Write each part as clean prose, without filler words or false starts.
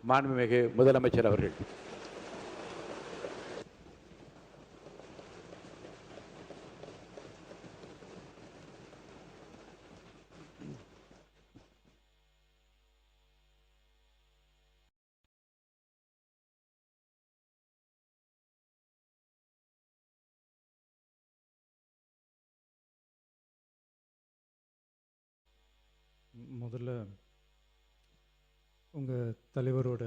மாண்புமிகு முதலமைச்சர் அவர்கள். முதல்ல உங்கள் தலைவரோட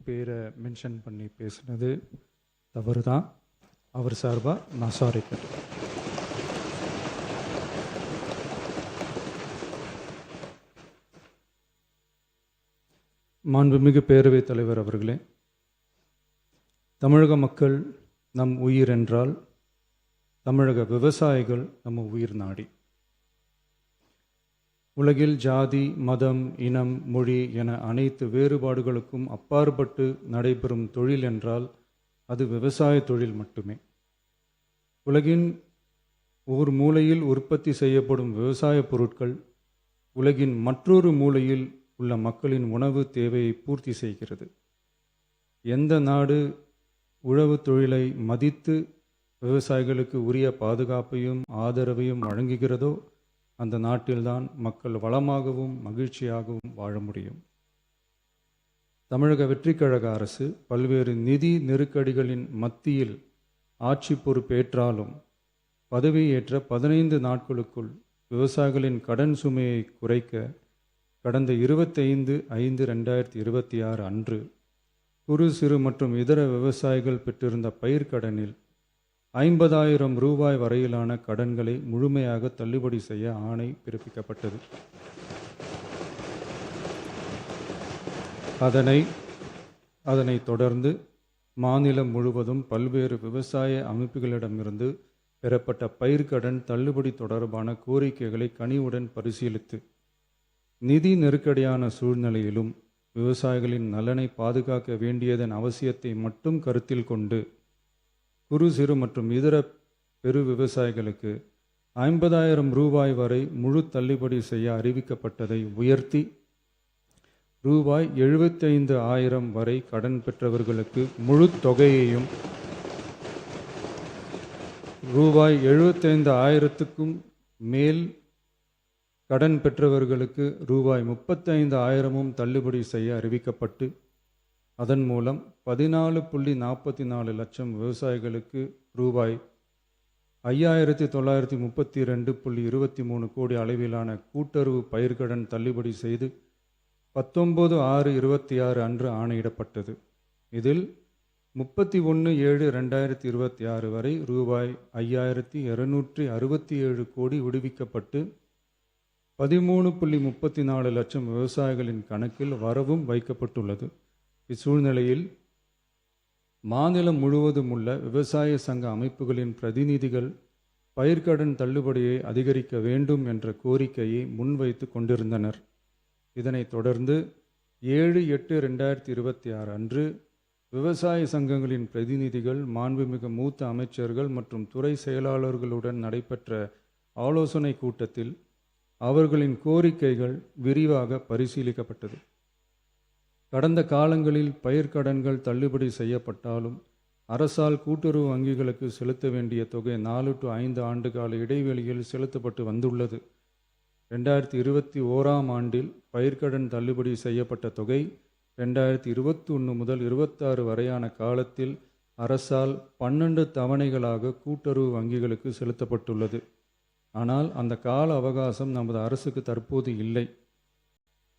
பேரை மென்ஷன் பண்ணி பேசுனது தவறு தான். அவர் சார்பாக நான் சாரி கேட்டேன். மாண்புமிகு பேரவைத் தலைவர் அவர்களே, தமிழக மக்கள் நம் உயிர் என்றால் தமிழக விவசாயிகள் நம்ம உயிர் நாடி. உலகில் ஜாதி, மதம், இனம், மொழி என அனைத்து வேறுபாடுகளுக்கும் அப்பாற்பட்டு நடைபெறும் தொழில் என்றால் அது விவசாய தொழில் மட்டுமே. உலகின் ஒரு மூலையில் உற்பத்தி செய்யப்படும் விவசாய பொருட்கள் உலகின் மற்றொரு மூலையில் உள்ள மக்களின் உணவு தேவையை பூர்த்தி செய்கிறது. எந்த நாடு உழவு தொழிலை மதித்து விவசாயிகளுக்கு உரிய பாதுகாப்பையும் ஆதரவையும் வழங்குகிறதோ அந்த நாட்டில்தான் மக்கள் வளமாகவும் மகிழ்ச்சியாகவும் வாழ முடியும். தமிழக வெற்றிக்கழக அரசு பல்வேறு நிதி நெருக்கடிகளின் மத்தியில் ஆட்சி பொறுப்பேற்றாலும் பதவியேற்ற 15 நாட்களுக்குள் விவசாயிகளின் கடன் சுமையை குறைக்க கடந்த 25/5/2026 அன்று குறு சிறு மற்றும் இதர விவசாயிகள் பெற்றிருந்த பயிர்க்கடனில் 50,000 ரூபாய் வரையிலான கடன்களை முழுமையாக தள்ளுபடி செய்ய ஆணை பிறப்பிக்கப்பட்டது. அதனைத் தொடர்ந்து மாநிலம் முழுவதும் பல்வேறு விவசாய அமைப்புகளிடமிருந்து பெறப்பட்ட பயிர்க்கடன் தள்ளுபடி தொடர்பான கோரிக்கைகளை கனிவுடன் பரிசீலித்து நிதி நெருக்கடியான சூழ்நிலையிலும் விவசாயிகளின் நலனை பாதுகாக்க வேண்டியதன் அவசியத்தை மட்டும் கருத்தில் கொண்டு குறு சிறு மற்றும் இதர பெரு விவசாயிகளுக்கு 50,000 ரூபாய் வரை முழு தள்ளுபடி செய்ய அறிவிக்கப்பட்டதை உயர்த்தி ரூபாய் 75,000 வரை கடன் பெற்றவர்களுக்கு முழு தொகையையும் ரூபாய் 75,000க்கும் மேல் கடன் பெற்றவர்களுக்கு ரூபாய் 35,000 தள்ளுபடி செய்ய அறிவிக்கப்பட்டு அதன் மூலம் 14.44 லட்சம் விவசாயிகளுக்கு ரூபாய் 5,932.23 கோடி அளவிலான கூட்டுறவு பயிர்க்கடன் தள்ளுபடி செய்து 19/6/26 அன்று ஆணையிடப்பட்டது. இதில் 31/7/2026 வரை ரூபாய் 5,267 கோடி விடுவிக்கப்பட்டு 13.34 லட்சம் விவசாயிகளின் கணக்கில் வரவும் வைக்கப்பட்டுள்ளது. இச்சூழ்நிலையில் மாநிலம் முழுவதும் உள்ள விவசாய சங்க அமைப்புகளின் பிரதிநிதிகள் பயிர்க்கடன் தள்ளுபடியை அதிகரிக்க வேண்டும் என்ற கோரிக்கையை முன்வைத்து கொண்டிருந்தனர். இதனைத் தொடர்ந்து 7/8/2026 அன்று விவசாய சங்கங்களின் பிரதிநிதிகள் மாண்புமிகு மூத்த அமைச்சர்கள் மற்றும் துறை செயலாளர்களுடன் நடைபெற்ற ஆலோசனை கூட்டத்தில் அவர்களின் கோரிக்கைகள் விரிவாக பரிசீலிக்கப்பட்டது. கடந்த காலங்களில் பயிர்க்கடன்கள் தள்ளுபடி செய்யப்பட்டாலும் அரசால் கூட்டுறவு வங்கிகளுக்கு செலுத்த வேண்டிய தொகை 4 to 5 ஆண்டு கால இடைவெளியில் செலுத்தப்பட்டு வந்துள்ளது. 2021 ஆண்டில் பயிர்க்கடன் தள்ளுபடி செய்யப்பட்ட தொகை 2021 முதல் 26 வரையான காலத்தில் அரசால் 12 தவணைகளாக கூட்டுறவு வங்கிகளுக்கு செலுத்தப்பட்டுள்ளது. ஆனால் அந்த கால அவகாசம் நமது அரசுக்கு தற்போது இல்லை.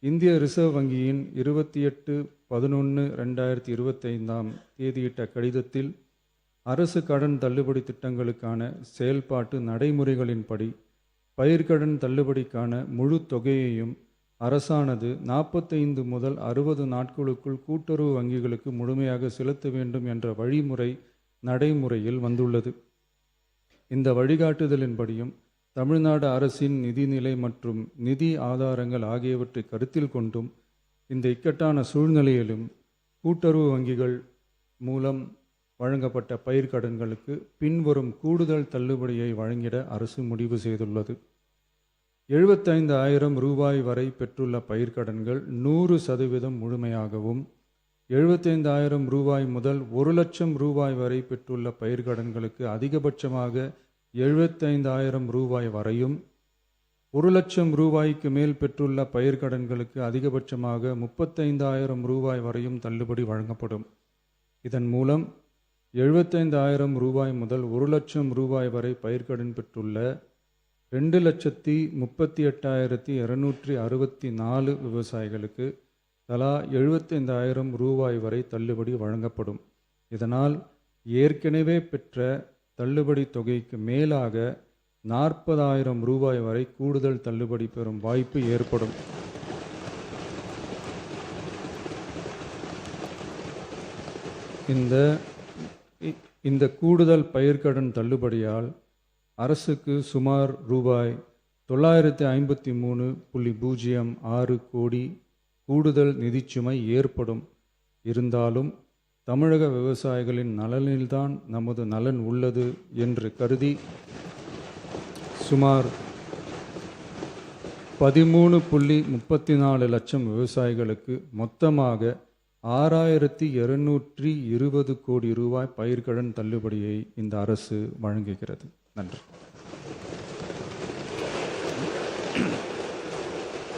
இந்திய ரிசர்வ் வங்கியின் 28/11/2025 தேதியிட்ட கடிதத்தில் அரசு கடன் தள்ளுபடி திட்டங்களுக்கான செயல்பாட்டு நடைமுறைகளின்படி பயிர்க்கடன் தள்ளுபடிக்கான முழு தொகையையும் அரசானது 45 முதல் 60 நாட்களுக்குள் கூட்டுறவு வங்கிகளுக்கு முழுமையாக செலுத்த வேண்டும் என்ற வழிமுறை நடைமுறையில் வந்துள்ளது. இந்த வழிகாட்டுதலின்படியும் தமிழ்நாடு அரசின் நிதிநிலை மற்றும் நிதி ஆதாரங்கள் ஆகியவற்றை கருத்தில் கொண்டும் இந்த இக்கட்டான சூழ்நிலையிலும் கூட்டுறவு வங்கிகள் மூலம் வழங்கப்பட்ட பயிர்க்கடன்களுக்கு பின்வரும் கூடுதல் தள்ளுபடியை வழங்கிட அரசு முடிவு செய்துள்ளது. 75,000 ரூபாய் வரை பெற்றுள்ள பயிர்க்கடன்கள் 100% முழுமையாகவும், 75,000 ரூபாய் முதல் 1 லட்சம் ரூபாய் வரை பெற்றுள்ள பயிர்க்கடன்களுக்கு அதிகபட்சமாக 75,000 ரூபாய் வரையும், 1 லட்சம் ரூபாய்க்கு மேல் பெற்றுள்ள பயிர்க்கடன்களுக்கு அதிகபட்சமாக 35,000 ரூபாய் வரையும் தள்ளுபடி வழங்கப்படும். இதன் மூலம் 75,000 ரூபாய் முதல் 1 லட்சம் ரூபாய் வரை பயிர்க்கடன் பெற்றுள்ள 2,38,264 விவசாயிகளுக்கு தலா 75,000 ரூபாய் வரை தள்ளுபடி வழங்கப்படும். இதனால் ஏற்கனவே பெற்ற தள்ளுபடி தொகைக்கு மேலாக 40,000 ரூபாய் வரை கூடுதல் தள்ளுபடி பெறும் வாய்ப்பு ஏற்படும். இந்த கூடுதல் பயிர்க்கடன் தள்ளுபடியால் அரசுக்கு சுமார் ரூபாய் 953.06 கோடி கூடுதல் நிதிச்சுமை ஏற்படும். இருந்தாலும் தமிழக விவசாயிகளின் நலனில்தான் நமது நலன் உள்ளது என்று கருதி சுமார் 13.34 லட்சம் விவசாயிகளுக்கு மொத்தமாக 6,220 கோடி ரூபாய் பயிர்க்கடன் தள்ளுபடியை இந்த அரசு வழங்குகிறது. நன்றி.